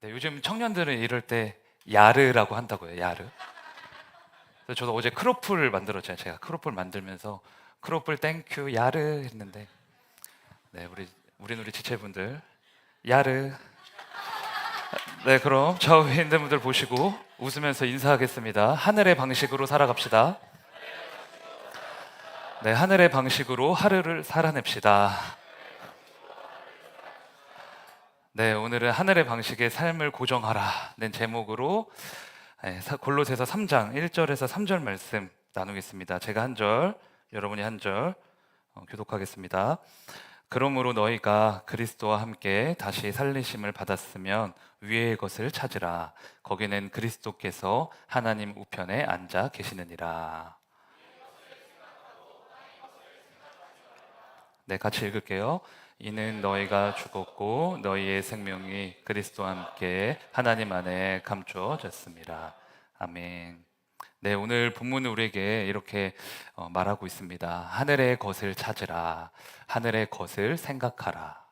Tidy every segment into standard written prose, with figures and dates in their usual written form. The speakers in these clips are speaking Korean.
네, 요즘 청년들은 이럴 때 야르라고 한다고요. 야르. 그래서 저도 어제 크로플을 만들었잖아요. 제가 크로플 만들면서 크로플 땡큐 야르 했는데, 네, 우리 지체분들 야르. 네, 그럼 좌우에 있는 분들 보시고 웃으면서 인사하겠습니다. 하늘의 방식으로 살아갑시다. 네, 하늘의 방식으로 하루를 살아냅시다. 네, 오늘은 하늘의 방식의 삶을 고정하라는 제목으로 골로새서 3장 1절에서 3절 말씀 나누겠습니다. 제가 한 절, 여러분이 한 절 교독하겠습니다. 그러므로 너희가 그리스도와 함께 다시 살리심을 받았으면 위의 것을 찾으라. 거기는 그리스도께서 하나님 우편에 앉아 계시느니라. 네, 같이 읽을게요. 이는 너희가 죽었고 너희의 생명이 그리스도와 함께 하나님 안에 감추어졌습니다. 아멘. 네, 오늘 본문은 우리에게 이렇게 말하고 있습니다. 하늘의 것을 찾으라. 하늘의 것을 생각하라.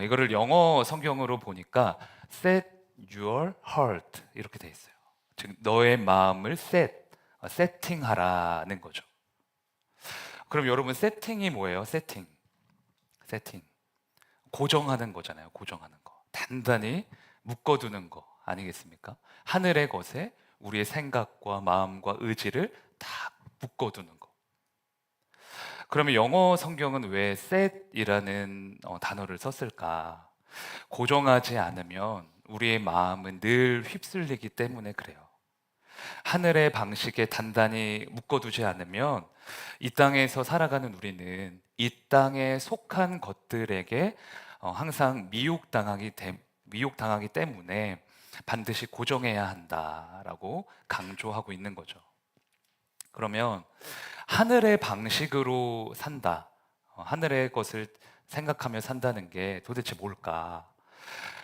이거를 영어 성경으로 보니까 set your heart 이렇게 돼 있어요. 즉 너의 마음을 세팅하라는 거죠. 그럼 여러분 세팅이 뭐예요? 세팅. 고정하는 거잖아요. 고정하는 거. 단단히 묶어두는 거 아니겠습니까? 하늘의 것에 우리의 생각과 마음과 의지를 다 묶어두는 거. 그러면 영어 성경은 왜 set이라는 단어를 썼을까? 고정하지 않으면 우리의 마음은 늘 휩쓸리기 때문에 그래요. 하늘의 방식에 단단히 묶어두지 않으면 이 땅에서 살아가는 우리는 이 땅에 속한 것들에게 항상 미혹당하기 때문에 반드시 고정해야 한다라고 강조하고 있는 거죠. 그러면 하늘의 방식으로 산다, 하늘의 것을 생각하며 산다는 게 도대체 뭘까?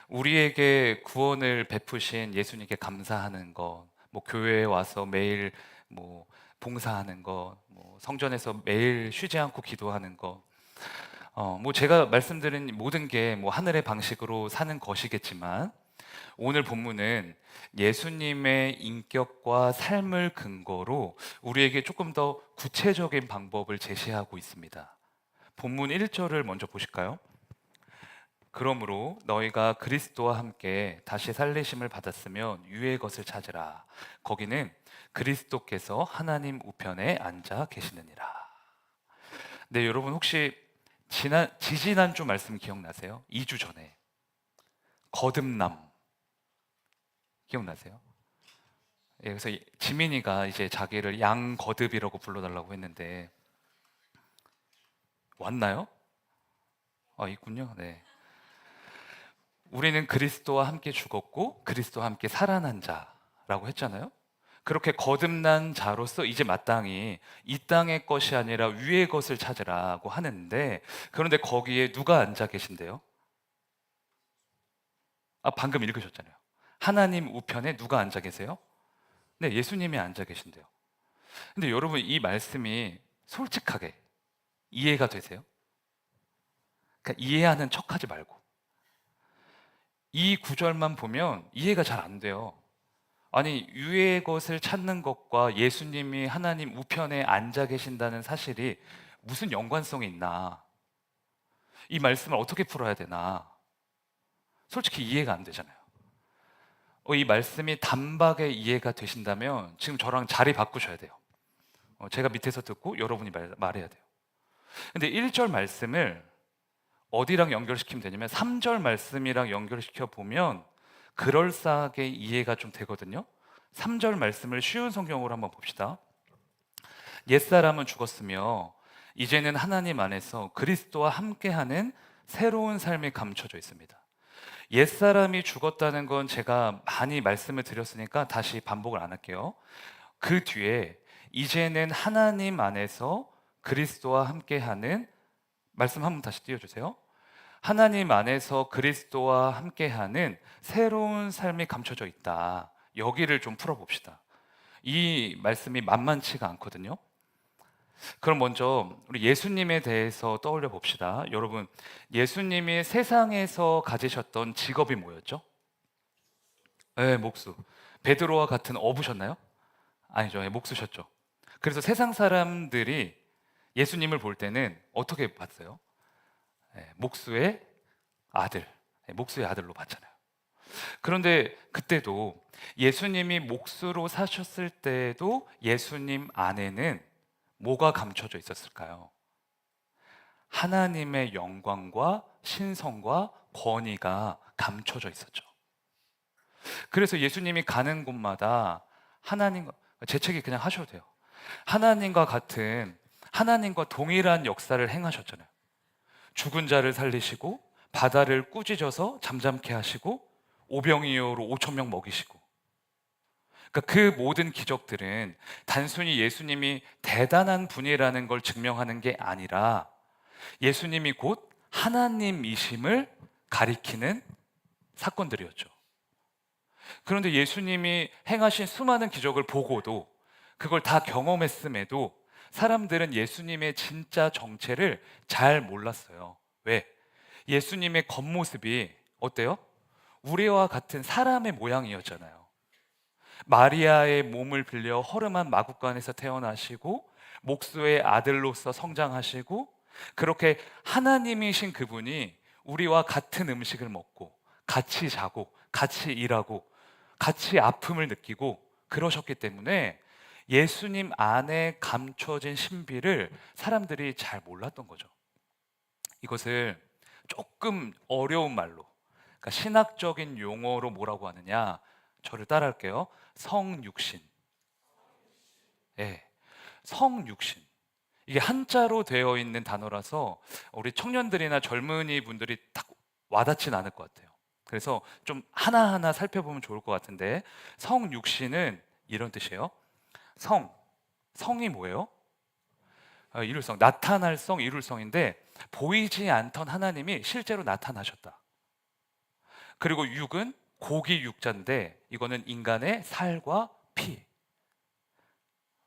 우리에게 구원을 베푸신 예수님께 감사하는 것, 뭐 교회에 와서 매일 뭐 봉사하는 것, 뭐 성전에서 매일 쉬지 않고 기도하는 것, 뭐 제가 말씀드린 모든 게 뭐 하늘의 방식으로 사는 것이겠지만 오늘 본문은 예수님의 인격과 삶을 근거로 우리에게 조금 더 구체적인 방법을 제시하고 있습니다. 본문 1절을 먼저 보실까요? 그러므로 너희가 그리스도와 함께 다시 살리심을 받았으면 위의 것을 찾으라. 거기는 그리스도께서 하나님 우편에 앉아 계시느니라. 네, 여러분 혹시 지지난주 말씀 기억나세요? 2주 전에 거듭남 기억나세요? 예, 그래서 지민이가 이제 자기를 양거듭이라고 불러달라고 했는데 왔나요? 있군요. 네. 우리는 그리스도와 함께 죽었고 그리스도와 함께 살아난 자라고 했잖아요. 그렇게 거듭난 자로서 이제 마땅히 이 땅의 것이 아니라 위의 것을 찾으라고 하는데, 그런데 거기에 누가 앉아 계신데요? 방금 읽으셨잖아요. 하나님 우편에 누가 앉아 계세요? 네, 예수님이 앉아 계신데요. 근데 여러분 이 말씀이 솔직하게 이해가 되세요? 그러니까 이해하는 척하지 말고 이 구절만 보면 이해가 잘 안 돼요. 아니, 위의 것을 찾는 것과 예수님이 하나님 우편에 앉아 계신다는 사실이 무슨 연관성이 있나? 이 말씀을 어떻게 풀어야 되나? 솔직히 이해가 안 되잖아요. 이 말씀이 단박에 이해가 되신다면 지금 저랑 자리 바꾸셔야 돼요. 제가 밑에서 듣고 여러분이 말해야 돼요. 근데 1절 말씀을 어디랑 연결시키면 되냐면 3절 말씀이랑 연결시켜 보면 그럴싸하게 이해가 좀 되거든요. 3절 말씀을 쉬운 성경으로 한번 봅시다. 옛사람은 죽었으며 이제는 하나님 안에서 그리스도와 함께하는 새로운 삶이 감춰져 있습니다. 옛사람이 죽었다는 건 제가 많이 말씀을 드렸으니까 다시 반복을 안 할게요. 그 뒤에 이제는 하나님 안에서 그리스도와 함께하는, 말씀 한번 다시 띄워주세요. 하나님 안에서 그리스도와 함께하는 새로운 삶이 감춰져 있다. 여기를 좀 풀어봅시다. 이 말씀이 만만치가 않거든요. 그럼 먼저 우리 예수님에 대해서 떠올려 봅시다. 여러분, 예수님이 세상에서 가지셨던 직업이 뭐였죠? 네, 목수. 베드로와 같은 어부셨나요? 아니죠. 예, 목수셨죠. 그래서 세상 사람들이 예수님을 볼 때는 어떻게 봤어요? 예, 목수의 아들, 목수의 아들로 봤잖아요. 그런데 그때도 예수님이 목수로 사셨을 때도 예수님 안에는 뭐가 감춰져 있었을까요? 하나님의 영광과 신성과 권위가 감춰져 있었죠. 그래서 예수님이 가는 곳마다 하나님과, 재채기 그냥 하셔도 돼요. 하나님과 같은, 하나님과 동일한 역사를 행하셨잖아요. 죽은 자를 살리시고 바다를 꾸짖어서 잠잠케 하시고 오병이어로 5천 명 먹이시고, 그러니까 그 모든 기적들은 단순히 예수님이 대단한 분이라는 걸 증명하는 게 아니라 예수님이 곧 하나님이심을 가리키는 사건들이었죠. 그런데 예수님이 행하신 수많은 기적을 보고도, 그걸 다 경험했음에도 사람들은 예수님의 진짜 정체를 잘 몰랐어요. 왜? 예수님의 겉모습이 어때요? 우리와 같은 사람의 모양이었잖아요. 마리아의 몸을 빌려 허름한 마구간에서 태어나시고 목수의 아들로서 성장하시고, 그렇게 하나님이신 그분이 우리와 같은 음식을 먹고 같이 자고 같이 일하고 같이 아픔을 느끼고 그러셨기 때문에 예수님 안에 감춰진 신비를 사람들이 잘 몰랐던 거죠. 이것을 조금 어려운 말로, 그러니까 신학적인 용어로 뭐라고 하느냐, 저를 따라할게요. 성육신. 예, 성육신. 이게 한자로 되어 있는 단어라서 우리 청년들이나 젊은이 분들이 딱 와닿진 않을 것 같아요. 그래서 좀 하나하나 살펴보면 좋을 것 같은데, 성육신은 이런 뜻이에요. 성, 성이 뭐예요? 이룰성, 나타날 성, 이룰성인데 보이지 않던 하나님이 실제로 나타나셨다. 그리고 육은 고기 육자인데 이거는 인간의 살과 피.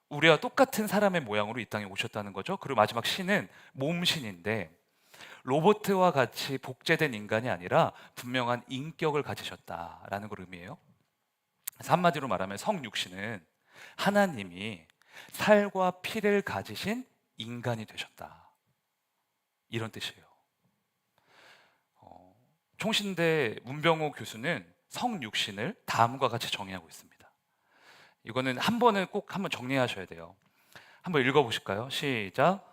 우리와 똑같은 사람의 모양으로 이 땅에 오셨다는 거죠. 그리고 마지막 신은 몸신인데 로봇과 같이 복제된 인간이 아니라 분명한 인격을 가지셨다라는 걸 의미해요. 그래서 한마디로 말하면 성육신은 하나님이 살과 피를 가지신 인간이 되셨다, 이런 뜻이에요. 총신대 문병호 교수는 성육신을 다음과 같이 정의하고 있습니다. 이거는 한 번은 꼭 한번 정리하셔야 돼요. 한번 읽어보실까요? 시작.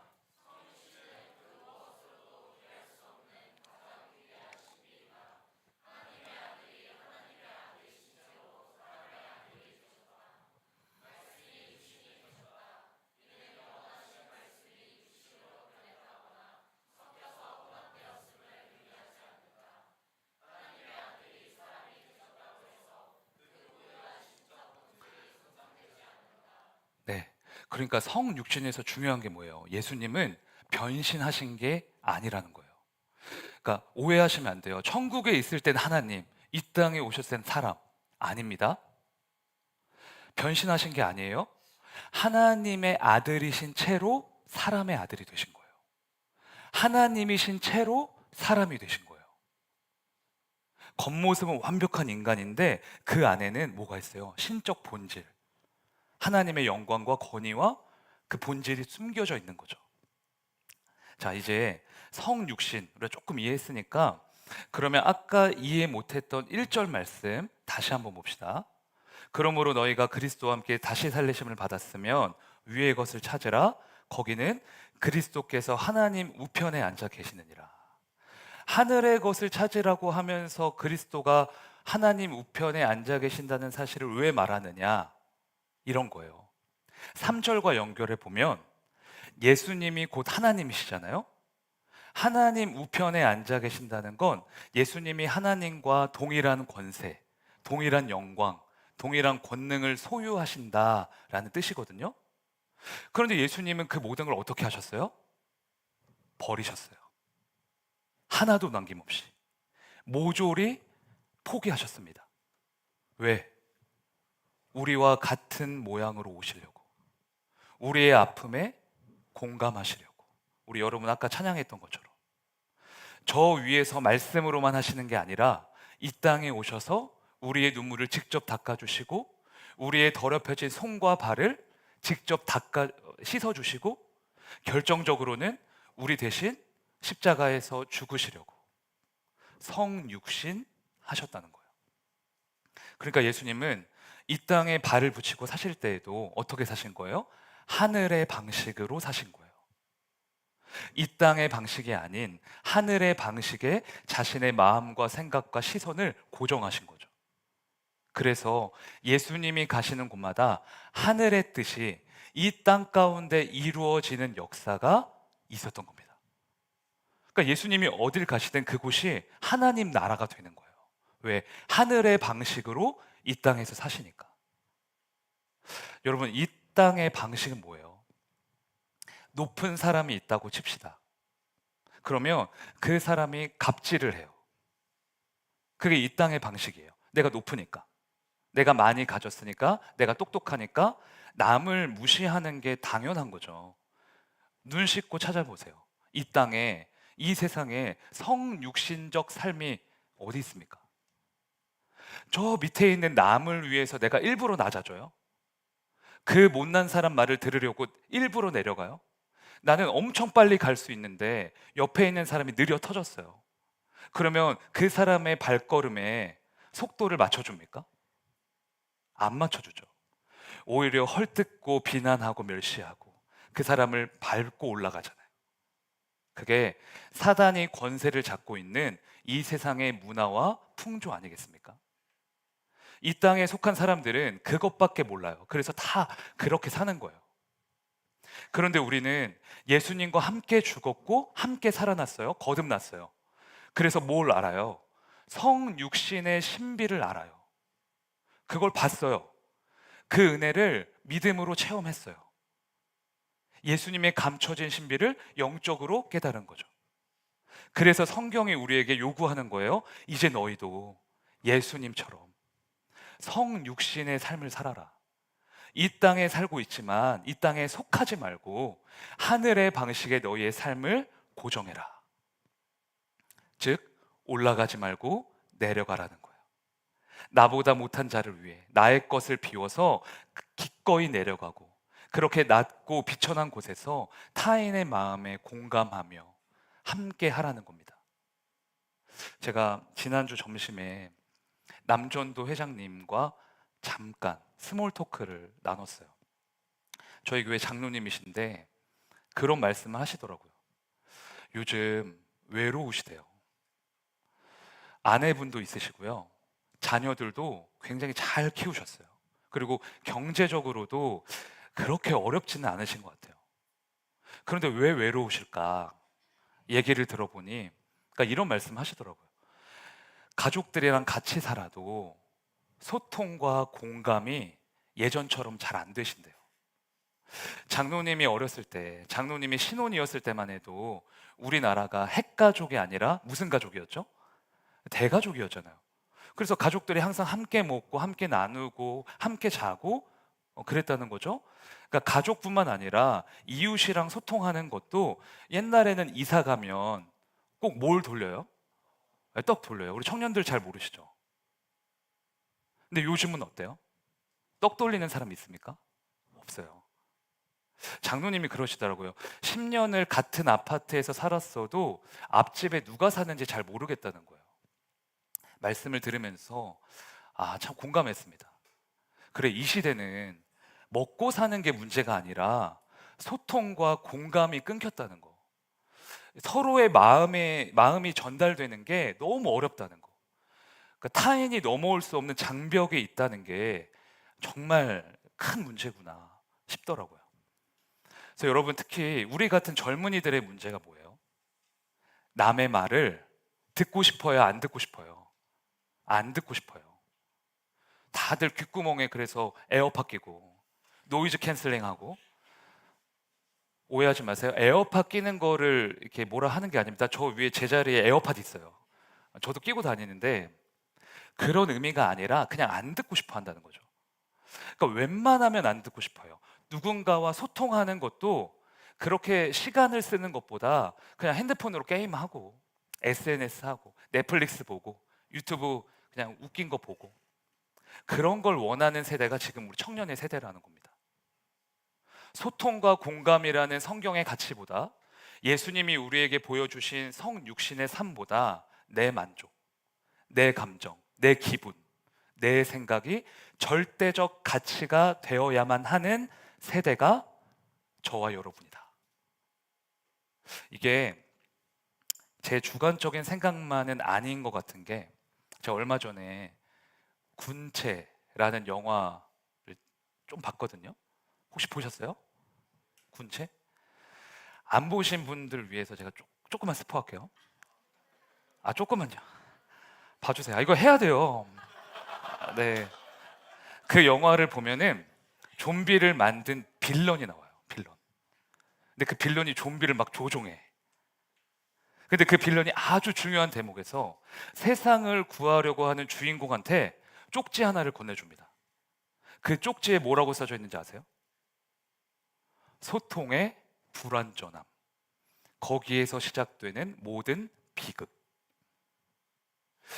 네. 그러니까 성육신에서 중요한 게 뭐예요? 예수님은 변신하신 게 아니라는 거예요. 그러니까 오해하시면 안 돼요. 천국에 있을 땐 하나님, 이 땅에 오셨을 땐 사람. 아닙니다. 변신하신 게 아니에요. 하나님의 아들이신 채로 사람의 아들이 되신 거예요. 하나님이신 채로 사람이 되신 거예요. 겉모습은 완벽한 인간인데 그 안에는 뭐가 있어요? 신적 본질. 하나님의 영광과 권위와 그 본질이 숨겨져 있는 거죠. 자, 이제 성육신 우리가 조금 이해했으니까 그러면 아까 이해 못했던 1절 말씀 다시 한번 봅시다. 그러므로 너희가 그리스도와 함께 다시 살리심을 받았으면 위의 것을 찾으라. 거기는 그리스도께서 하나님 우편에 앉아 계시느니라. 하늘의 것을 찾으라고 하면서 그리스도가 하나님 우편에 앉아 계신다는 사실을 왜 말하느냐, 이런 거예요. 3절과 연결해 보면 예수님이 곧 하나님이시잖아요. 하나님 우편에 앉아 계신다는 건 예수님이 하나님과 동일한 권세, 동일한 영광, 동일한 권능을 소유하신다라는 뜻이거든요. 그런데 예수님은 그 모든 걸 어떻게 하셨어요? 버리셨어요. 하나도 남김없이 모조리 포기하셨습니다. 왜? 우리와 같은 모양으로 오시려고, 우리의 아픔에 공감하시려고. 우리 여러분 아까 찬양했던 것처럼 저 위에서 말씀으로만 하시는 게 아니라 이 땅에 오셔서 우리의 눈물을 직접 닦아주시고 우리의 더럽혀진 손과 발을 직접 씻어주시고 결정적으로는 우리 대신 십자가에서 죽으시려고 성육신 하셨다는 거예요. 그러니까 예수님은 이 땅에 발을 붙이고 사실 때에도 어떻게 사신 거예요? 하늘의 방식으로 사신 거예요. 이 땅의 방식이 아닌 하늘의 방식에 자신의 마음과 생각과 시선을 고정하신 거죠. 그래서 예수님이 가시는 곳마다 하늘의 뜻이 이 땅 가운데 이루어지는 역사가 있었던 겁니다. 그러니까 예수님이 어딜 가시든 그곳이 하나님 나라가 되는 거예요. 왜? 하늘의 방식으로 이 땅에서 사시니까. 여러분, 이 땅의 방식은 뭐예요? 높은 사람이 있다고 칩시다. 그러면 그 사람이 갑질을 해요. 그게 이 땅의 방식이에요. 내가 높으니까, 내가 많이 가졌으니까, 내가 똑똑하니까 남을 무시하는 게 당연한 거죠. 눈 씻고 찾아보세요. 이 땅에, 이 세상에 성육신적 삶이 어디 있습니까? 저 밑에 있는 남을 위해서 내가 일부러 낮아져요? 그 못난 사람 말을 들으려고 일부러 내려가요? 나는 엄청 빨리 갈 수 있는데 옆에 있는 사람이 느려 터졌어요. 그러면 그 사람의 발걸음에 속도를 맞춰줍니까? 안 맞춰주죠. 오히려 헐뜯고 비난하고 멸시하고 그 사람을 밟고 올라가잖아요. 그게 사단이 권세를 잡고 있는 이 세상의 문화와 풍조 아니겠습니까? 이 땅에 속한 사람들은 그것밖에 몰라요. 그래서 다 그렇게 사는 거예요. 그런데 우리는 예수님과 함께 죽었고 함께 살아났어요. 거듭났어요. 그래서 뭘 알아요? 성육신의 신비를 알아요. 그걸 봤어요. 그 은혜를 믿음으로 체험했어요. 예수님의 감춰진 신비를 영적으로 깨달은 거죠. 그래서 성경이 우리에게 요구하는 거예요. 이제 너희도 예수님처럼 성육신의 삶을 살아라. 이 땅에 살고 있지만 이 땅에 속하지 말고 하늘의 방식의 너희의 삶을 고정해라. 즉 올라가지 말고 내려가라는 거예요. 나보다 못한 자를 위해 나의 것을 비워서 기꺼이 내려가고 그렇게 낮고 비천한 곳에서 타인의 마음에 공감하며 함께 하라는 겁니다. 제가 지난주 점심에 남전도 회장님과 잠깐 스몰 토크를 나눴어요. 저희 교회 장로님이신데 그런 말씀을 하시더라고요. 요즘 외로우시대요. 아내분도 있으시고요. 자녀들도 굉장히 잘 키우셨어요. 그리고 경제적으로도 그렇게 어렵지는 않으신 것 같아요. 그런데 왜 외로우실까? 얘기를 들어보니 그러니까 이런 말씀 하시더라고요. 가족들이랑 같이 살아도 소통과 공감이 예전처럼 잘 안 되신대요. 장로님이 어렸을 때, 장로님이 신혼이었을 때만 해도 우리나라가 핵가족이 아니라 무슨 가족이었죠? 대가족이었잖아요. 그래서 가족들이 항상 함께 먹고 함께 나누고 함께 자고 그랬다는 거죠. 그러니까 가족뿐만 아니라 이웃이랑 소통하는 것도 옛날에는 이사 가면 꼭 뭘 돌려요? 네, 떡 돌려요. 우리 청년들 잘 모르시죠? 근데 요즘은 어때요? 떡 돌리는 사람 있습니까? 없어요. 장로님이 그러시더라고요. 10년을 같은 아파트에서 살았어도 앞집에 누가 사는지 잘 모르겠다는 거예요. 말씀을 들으면서 참 공감했습니다. 그래, 이 시대는 먹고 사는 게 문제가 아니라 소통과 공감이 끊겼다는 거. 서로의 마음이 전달되는 게 너무 어렵다는 거. 그러니까 타인이 넘어올 수 없는 장벽에 있다는 게 정말 큰 문제구나 싶더라고요. 그래서 여러분, 특히 우리 같은 젊은이들의 문제가 뭐예요? 남의 말을 듣고 싶어요, 안 듣고 싶어요? 안 듣고 싶어요. 다들 귓구멍에 그래서 에어팟 끼고 노이즈 캔슬링하고. 오해하지 마세요. 에어팟 끼는 거를 이렇게 뭐라 하는 게 아닙니다. 저 위에 제자리에 에어팟 있어요. 저도 끼고 다니는데 그런 의미가 아니라 그냥 안 듣고 싶어 한다는 거죠. 그러니까 웬만하면 안 듣고 싶어요. 누군가와 소통하는 것도 그렇게 시간을 쓰는 것보다 그냥 핸드폰으로 게임하고 SNS 하고 넷플릭스 보고 유튜브 그냥 웃긴 거 보고 그런 걸 원하는 세대가 지금 우리 청년의 세대라는 겁니다. 소통과 공감이라는 성경의 가치보다 예수님이 우리에게 보여주신 성육신의 삶보다 내 만족, 내 감정, 내 기분, 내 생각이 절대적 가치가 되어야만 하는 세대가 저와 여러분이다. 이게 제 주관적인 생각만은 아닌 것 같은 게, 제가 얼마 전에 군체라는 영화를 좀 봤거든요. 혹시 보셨어요? 군체? 안 보신 분들 위해서 제가 조금만 스포할게요. 조금만요. 봐주세요. 이거 해야 돼요. 네. 그 영화를 보면은 좀비를 만든 빌런이 나와요. 빌런. 근데 그 빌런이 좀비를 막 조종해. 근데 그 빌런이 아주 중요한 대목에서 세상을 구하려고 하는 주인공한테 쪽지 하나를 건네줍니다. 그 쪽지에 뭐라고 써져 있는지 아세요? 소통의 불완전함. 거기에서 시작되는 모든 비극.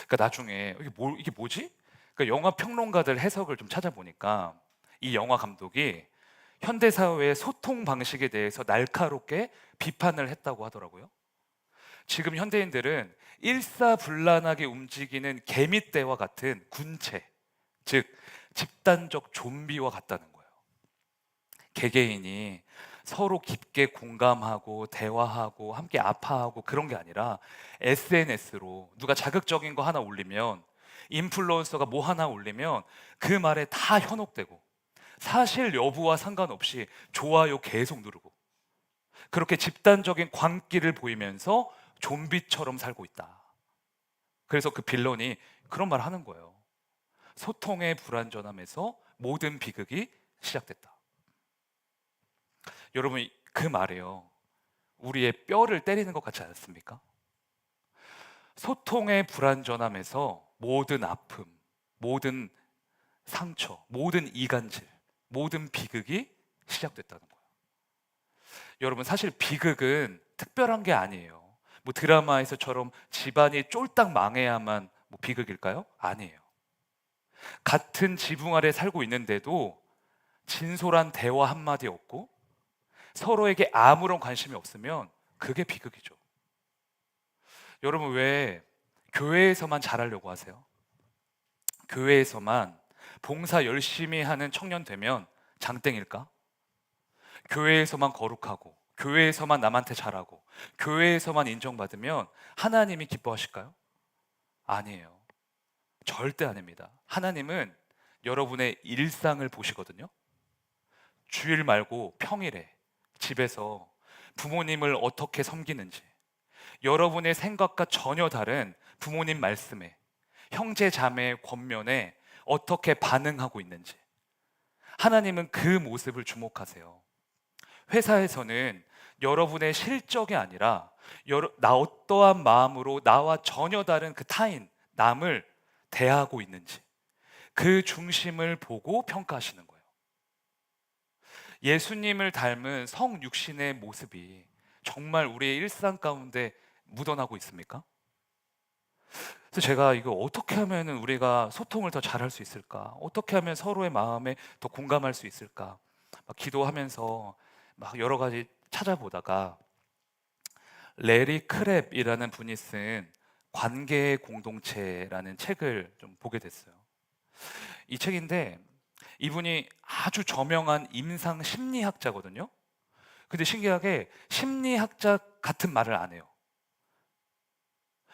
그러니까 나중에 이게 뭐지? 그러니까 영화 평론가들 해석을 좀 찾아보니까 이 영화 감독이 현대 사회의 소통 방식에 대해서 날카롭게 비판을 했다고 하더라고요. 지금 현대인들은 일사불란하게 움직이는 개미떼와 같은 군체, 즉 집단적 좀비와 같다는 거예요. 개개인이 서로 깊게 공감하고 대화하고 함께 아파하고 그런 게 아니라 SNS로 누가 자극적인 거 하나 올리면, 인플루언서가 뭐 하나 올리면 그 말에 다 현혹되고 사실 여부와 상관없이 좋아요 계속 누르고, 그렇게 집단적인 광기를 보이면서 좀비처럼 살고 있다. 그래서 그 빌런이 그런 말 하는 거예요. 소통의 불완전함에서 모든 비극이 시작됐다. 여러분, 그 말이에요, 우리의 뼈를 때리는 것 같지 않습니까? 소통의 불완전함에서 모든 아픔, 모든 상처, 모든 이간질, 모든 비극이 시작됐다는 거예요. 여러분, 사실 비극은 특별한 게 아니에요. 뭐 드라마에서처럼 집안이 쫄딱 망해야만 뭐 비극일까요? 아니에요. 같은 지붕 아래 살고 있는데도 진솔한 대화 한마디 없고 서로에게 아무런 관심이 없으면 그게 비극이죠. 여러분, 왜 교회에서만 잘하려고 하세요? 교회에서만 봉사 열심히 하는 청년 되면 장땡일까? 교회에서만 거룩하고 교회에서만 남한테 잘하고 교회에서만 인정받으면 하나님이 기뻐하실까요? 아니에요. 절대 아닙니다. 하나님은 여러분의 일상을 보시거든요. 주일 말고 평일에 집에서 부모님을 어떻게 섬기는지, 여러분의 생각과 전혀 다른 부모님 말씀에, 형제 자매의 권면에 어떻게 반응하고 있는지, 하나님은 그 모습을 주목하세요. 회사에서는 여러분의 실적이 아니라 나 어떠한 마음으로 나와 전혀 다른 그 타인, 남을 대하고 있는지, 그 중심을 보고 평가하시는 거예요. 예수님을 닮은 성육신의 모습이 정말 우리의 일상 가운데 묻어나고 있습니까? 그래서 제가 이거 어떻게 하면 우리가 소통을 더 잘할 수 있을까? 어떻게 하면 서로의 마음에 더 공감할 수 있을까? 막 기도하면서 막 여러 가지 찾아보다가 레리 크랩이라는 분이 쓴 관계의 공동체라는 책을 좀 보게 됐어요. 이 책인데 이분이 아주 저명한 임상 심리학자거든요. 근데 신기하게 심리학자 같은 말을 안 해요.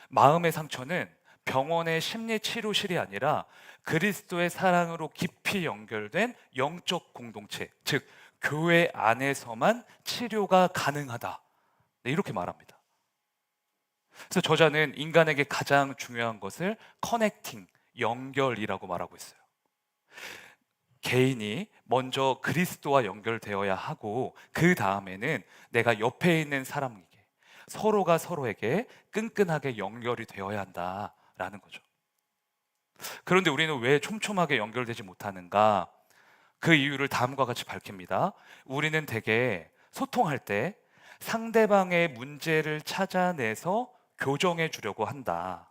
마음의 상처는 병원의 심리치료실이 아니라 그리스도의 사랑으로 깊이 연결된 영적 공동체, 즉 교회 안에서만 치료가 가능하다, 네, 이렇게 말합니다. 그래서 저자는 인간에게 가장 중요한 것을 커넥팅, 연결이라고 말하고 있어요. 개인이 먼저 그리스도와 연결되어야 하고 그 다음에는 내가 옆에 있는 사람에게, 서로가 서로에게 끈끈하게 연결이 되어야 한다라는 거죠. 그런데 우리는 왜 촘촘하게 연결되지 못하는가? 그 이유를 다음과 같이 밝힙니다. 우리는 대개 소통할 때 상대방의 문제를 찾아내서 교정해 주려고 한다.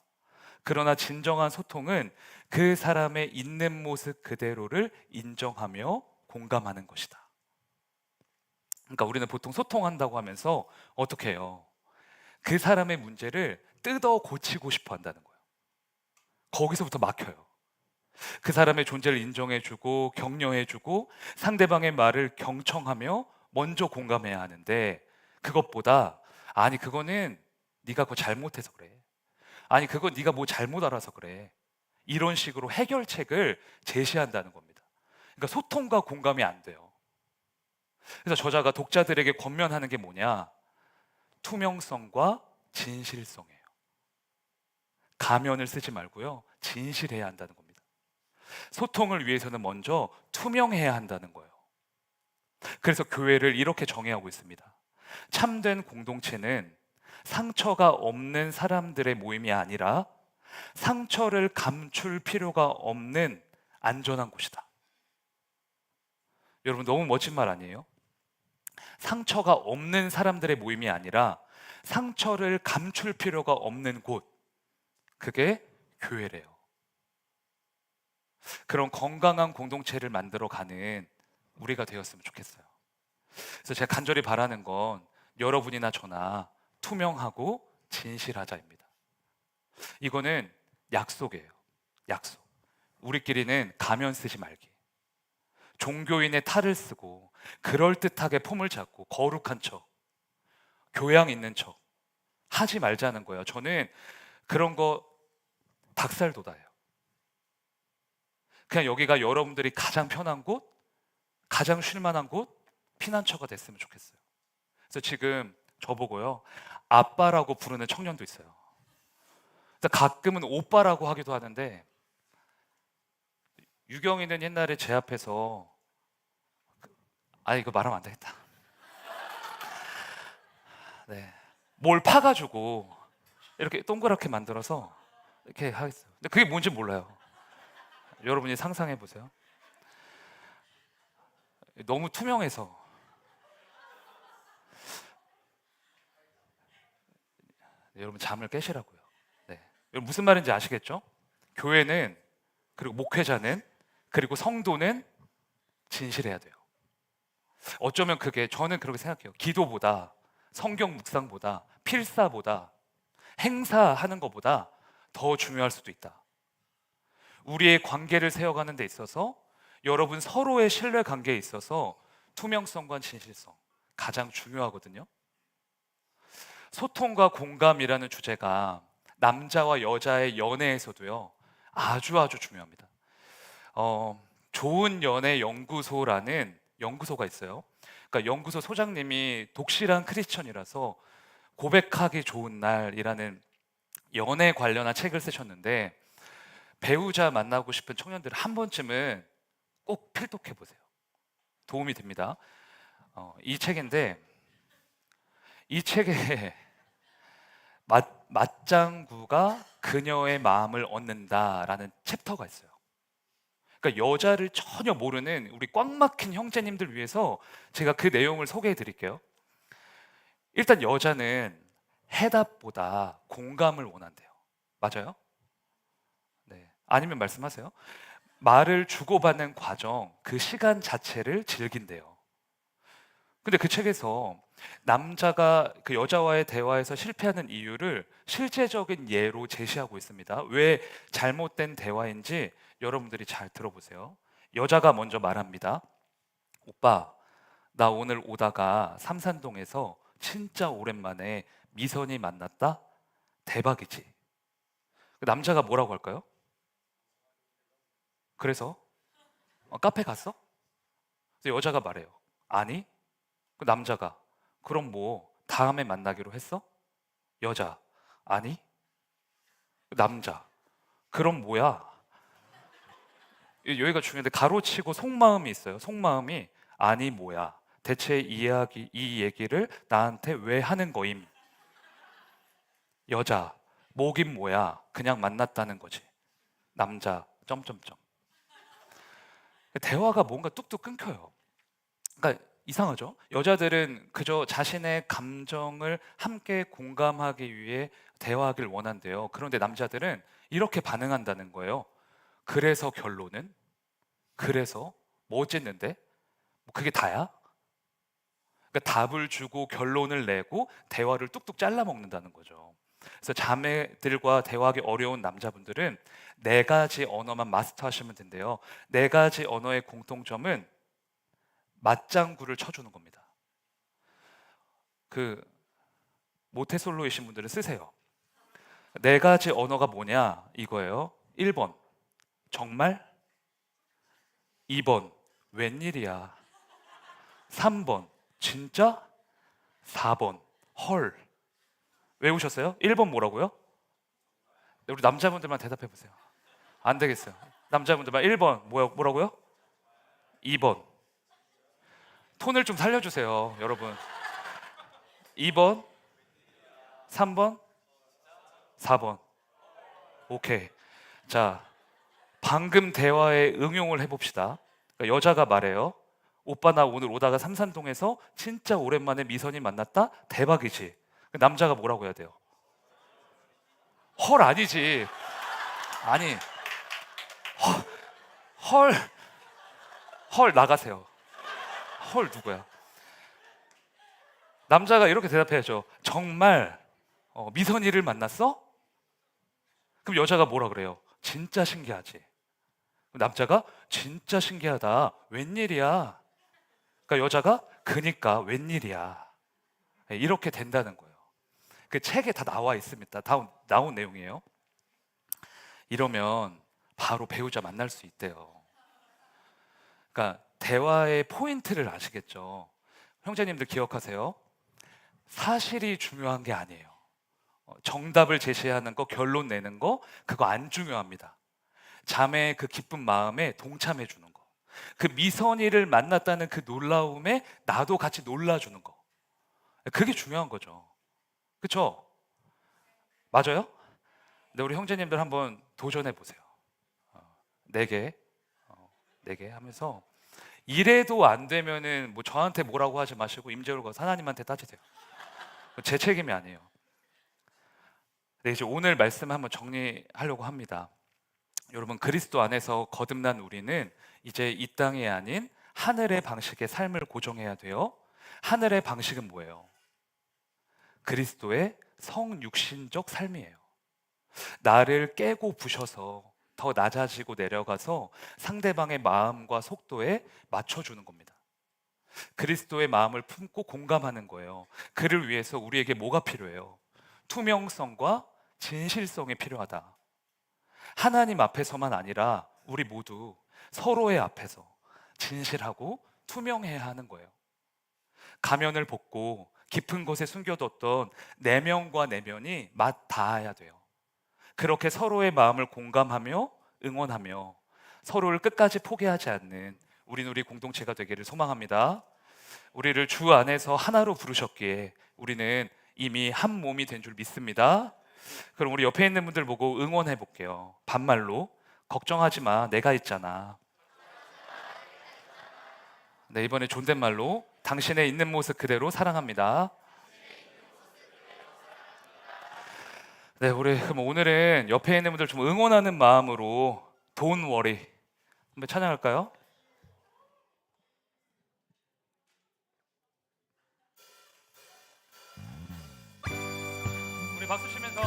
그러나 진정한 소통은 그 사람의 있는 모습 그대로를 인정하며 공감하는 것이다. 그러니까 우리는 보통 소통한다고 하면서 어떻게 해요? 그 사람의 문제를 뜯어 고치고 싶어 한다는 거예요. 거기서부터 막혀요. 그 사람의 존재를 인정해주고 격려해주고 상대방의 말을 경청하며 먼저 공감해야 하는데, 그것보다 아니 그거는 네가 그거 잘못해서 그래, 아니 그거 네가 뭐 잘못 알아서 그래, 이런 식으로 해결책을 제시한다는 겁니다. 그러니까 소통과 공감이 안 돼요. 그래서 저자가 독자들에게 권면하는 게 뭐냐? 투명성과 진실성이에요. 가면을 쓰지 말고요, 진실해야 한다는 겁니다. 소통을 위해서는 먼저 투명해야 한다는 거예요. 그래서 교회를 이렇게 정의하고 있습니다. 참된 공동체는 상처가 없는 사람들의 모임이 아니라 상처를 감출 필요가 없는 안전한 곳이다. 여러분, 너무 멋진 말 아니에요? 상처가 없는 사람들의 모임이 아니라 상처를 감출 필요가 없는 곳, 그게 교회래요. 그런 건강한 공동체를 만들어 가는 우리가 되었으면 좋겠어요. 그래서 제가 간절히 바라는 건 여러분이나 저나 투명하고 진실하자입니다. 이거는 약속이에요. 약속. 우리끼리는 가면 쓰지 말기, 종교인의 탈을 쓰고 그럴듯하게 폼을 잡고 거룩한 척, 교양 있는 척 하지 말자는 거예요. 저는 그런 거 닭살 돋아요. 그냥 여기가 여러분들이 가장 편한 곳, 가장 쉴만한 곳, 피난처가 됐으면 좋겠어요. 그래서 지금 저보고요, 아빠라고 부르는 청년도 있어요. 가끔은 오빠라고 하기도 하는데, 유경이는 옛날에 제 앞에서 이거 말하면 안 되겠다. 네, 뭘 파가지고 이렇게 동그랗게 만들어서 이렇게 하겠어요. 근데 그게 뭔지 몰라요. 여러분이 상상해 보세요. 너무 투명해서. 네, 여러분 잠을 깨시라고요. 네. 여러분 무슨 말인지 아시겠죠? 교회는, 그리고 목회자는, 그리고 성도는 진실해야 돼요. 어쩌면 그게, 저는 그렇게 생각해요. 기도보다, 성경 묵상보다, 필사보다, 행사하는 것보다 더 중요할 수도 있다. 우리의 관계를 세워가는 데 있어서, 여러분 서로의 신뢰 관계에 있어서 투명성과 진실성 가장 중요하거든요. 소통과 공감이라는 주제가 남자와 여자의 연애에서도요, 아주 중요합니다. 좋은 연애 연구소라는 연구소가 있어요. 그러니까 연구소 소장님이 독실한 크리스천이라서 고백하기 좋은 날이라는 연애 관련한 책을 쓰셨는데, 배우자 만나고 싶은 청년들 한 번쯤은 꼭 필독해 보세요. 도움이 됩니다. 이 책인데, 이 책에 맞장구가 그녀의 마음을 얻는다라는 챕터가 있어요. 그러니까 여자를 전혀 모르는 우리 꽉 막힌 형제님들 위해서 제가 그 내용을 소개해 드릴게요. 일단 여자는 해답보다 공감을 원한대요. 맞아요? 네. 아니면 말씀하세요. 말을 주고받는 과정, 그 시간 자체를 즐긴대요. 근데 그 책에서 남자가 그 여자와의 대화에서 실패하는 이유를 실제적인 예로 제시하고 있습니다. 왜 잘못된 대화인지 여러분들이 잘 들어보세요. 여자가 먼저 말합니다. 오빠, 나 오늘 오다가 삼산동에서 진짜 오랜만에 미선이 만났다? 대박이지. 남자가 뭐라고 할까요? 그래서 카페 갔어? 그래서 여자가 말해요. 아니. 그 남자가 그럼 뭐 다음에 만나기로 했어? 여자 아니. 남자 그럼 뭐야? 여기가 중요한데, 가로치고 속마음이 있어요. 속마음이 아니 뭐야, 대체 이 얘기를 나한테 왜 하는 거임? 여자 뭐긴 뭐야, 그냥 만났다는 거지. 남자 점점점. 대화가 뭔가 뚝뚝 끊겨요. 그러니까 이상하죠? 여자들은 그저 자신의 감정을 함께 공감하기 위해 대화하길 원한대요. 그런데 남자들은 이렇게 반응한다는 거예요. 그래서 결론은? 그래서 뭐 어쨌는데? 뭐 그게 다야? 그러니까 답을 주고 결론을 내고 대화를 뚝뚝 잘라 먹는다는 거죠. 그래서 자매들과 대화하기 어려운 남자분들은 네 가지 언어만 마스터하시면 된대요. 네 가지 언어의 공통점은 맞장구를 쳐주는 겁니다. 그 모태솔로이신 분들은 쓰세요. 네 가지 언어가 뭐냐 이거예요. 1번 정말, 2번 웬일이야, 3번 진짜, 4번 헐. 외우셨어요? 1번 뭐라고요? 우리 남자분들만 대답해 보세요. 안 되겠어요. 남자분들만 1번 뭐라고요? 2번 톤을 좀 살려주세요, 여러분. 2번, 3번, 4번. 오케이. 자, 방금 대화에 응용을 해봅시다. 그러니까 여자가 말해요. 오빠 나 오늘 오다가 삼산동에서 진짜 오랜만에 미선이 만났다? 대박이지. 남자가 뭐라고 해야 돼요? 헐 아니지. 아니 헐, 헐 나가세요. 헐 누구야? 남자가 이렇게 대답해야죠. 정말 미선이를 만났어? 그럼 여자가 뭐라 그래요? 진짜 신기하지. 남자가 진짜 신기하다. 웬일이야? 그러니까 여자가 그니까 웬일이야. 이렇게 된다는 거예요. 그 책에 다 나와 있습니다. 나온 내용이에요. 이러면 바로 배우자 만날 수 있대요. 그러니까 대화의 포인트를 아시겠죠? 형제님들 기억하세요. 사실이 중요한 게 아니에요. 정답을 제시하는 거, 결론 내는 거, 그거 안 중요합니다. 자매의 그 기쁜 마음에 동참해 주는 거, 그 미선이를 만났다는 그 놀라움에 나도 같이 놀라주는 거, 그게 중요한 거죠. 그렇죠? 맞아요? 근데 우리 형제님들 한번 도전해 보세요. 4개, 4개 하면서 이래도 안 되면은 뭐 저한테 뭐라고 하지 마시고 임재율 과 하나님한테 따지세요. 제 책임이 아니에요. 네, 이제 오늘 말씀 한번 정리하려고 합니다. 여러분, 그리스도 안에서 거듭난 우리는 이제 이 땅이 아닌 하늘의 방식의 삶을 고정해야 돼요. 하늘의 방식은 뭐예요? 그리스도의 성육신적 삶이에요. 나를 깨고 부셔서 더 낮아지고 내려가서 상대방의 마음과 속도에 맞춰주는 겁니다. 그리스도의 마음을 품고 공감하는 거예요. 그를 위해서 우리에게 뭐가 필요해요? 투명성과 진실성이 필요하다. 하나님 앞에서만 아니라 우리 모두 서로의 앞에서 진실하고 투명해야 하는 거예요. 가면을 벗고 깊은 곳에 숨겨뒀던 내면과 내면이 맞닿아야 돼요. 그렇게 서로의 마음을 공감하며 응원하며 서로를 끝까지 포기하지 않는 우리 공동체가 되기를 소망합니다. 우리를 주 안에서 하나로 부르셨기에 우리는 이미 한 몸이 된 줄 믿습니다. 그럼 우리 옆에 있는 분들 보고 응원해 볼게요. 반말로 걱정하지 마, 내가 있잖아. 네, 이번에 존댓말로 당신의 있는 모습 그대로 사랑합니다. 네, 우리 그럼 오늘은 옆에 있는 분들 좀 응원하는 마음으로 Don't worry 한번 찬양할까요? 우리 박수 치면서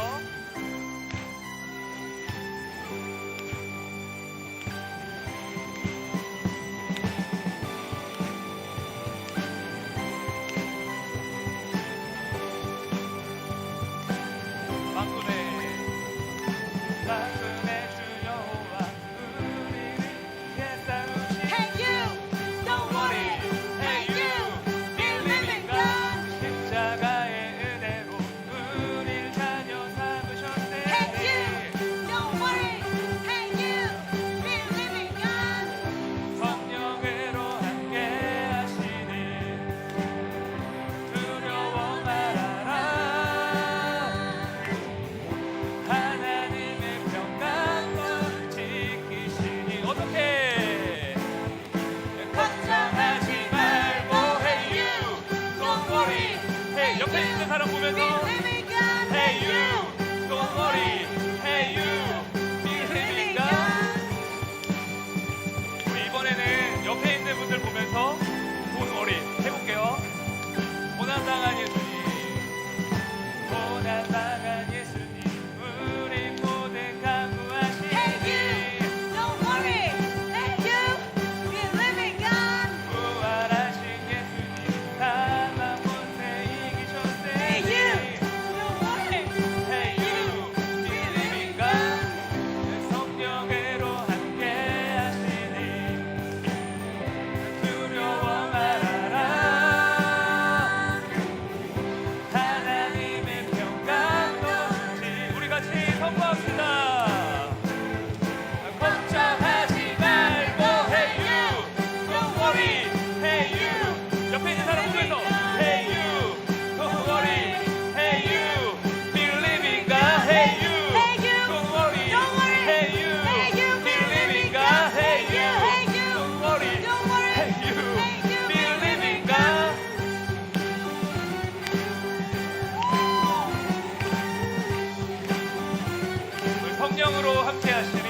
성령으로 함께 하시니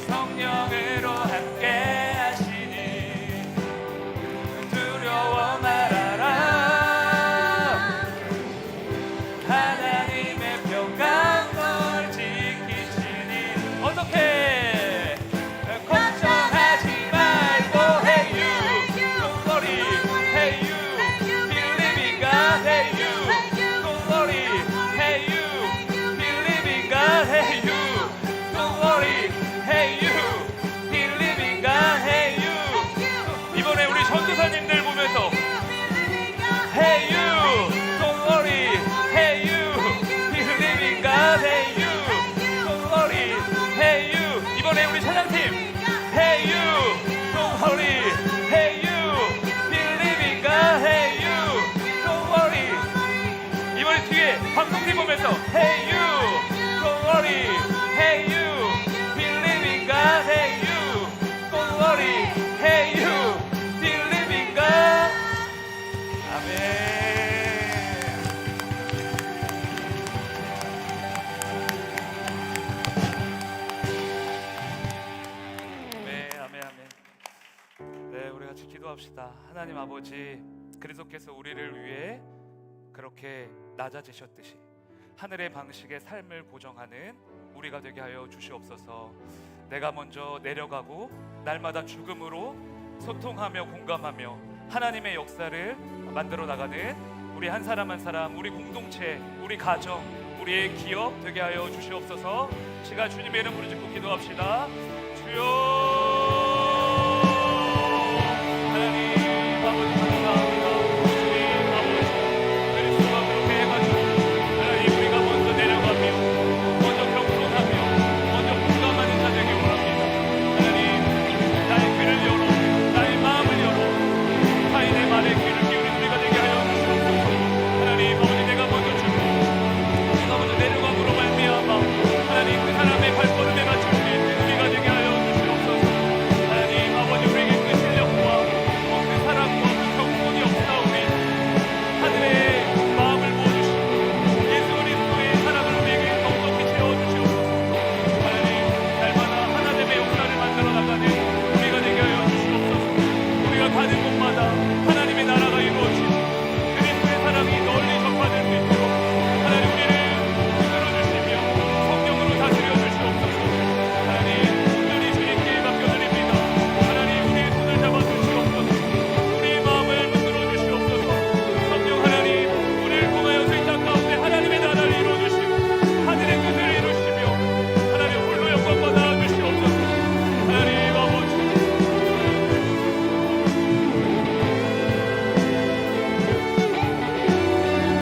성령으로 함께 하시니 두려워 말아라 하나님의 평강 널 지키시니 어떻게 걱정하지 말고 Hey you Don't worry Hey you Believe in God Hey you Don't worry Hey you Believe in God Hey you Don't worry Hey you Believe in God Hey you 이번에 우리 전도사님들 보면서 Hey you Don't worry Hey you Believe in God Hey you Don't worry Hey you 이번에 우리 찬양팀 Hey you Don't worry Hey you Believe in God Hey you Don't worry 이번에 뒤에 방송팀 보면서 Hey you Don't worry Hey you Believe in God Hey you Don't worry Hey you Believe in God 아멘. 네, 아멘, 아멘. 네, 우리 같이 기도합시다. 하나님 아버지, 그리스도께서 우리를 위해 그렇게 낮아지셨듯이 하늘의 방식의 삶을 고정하는 우리가 되게 하여 주시옵소서. 내가 먼저 내려가고 날마다 죽음으로 소통하며 공감하며 하나님의 역사를 만들어 나가는 우리 한 사람 한 사람, 우리 공동체, 우리 가정, 우리의 기업 되게 하여 주시옵소서. 시간 주님의 이름 부르짖고 기도합시다. 주여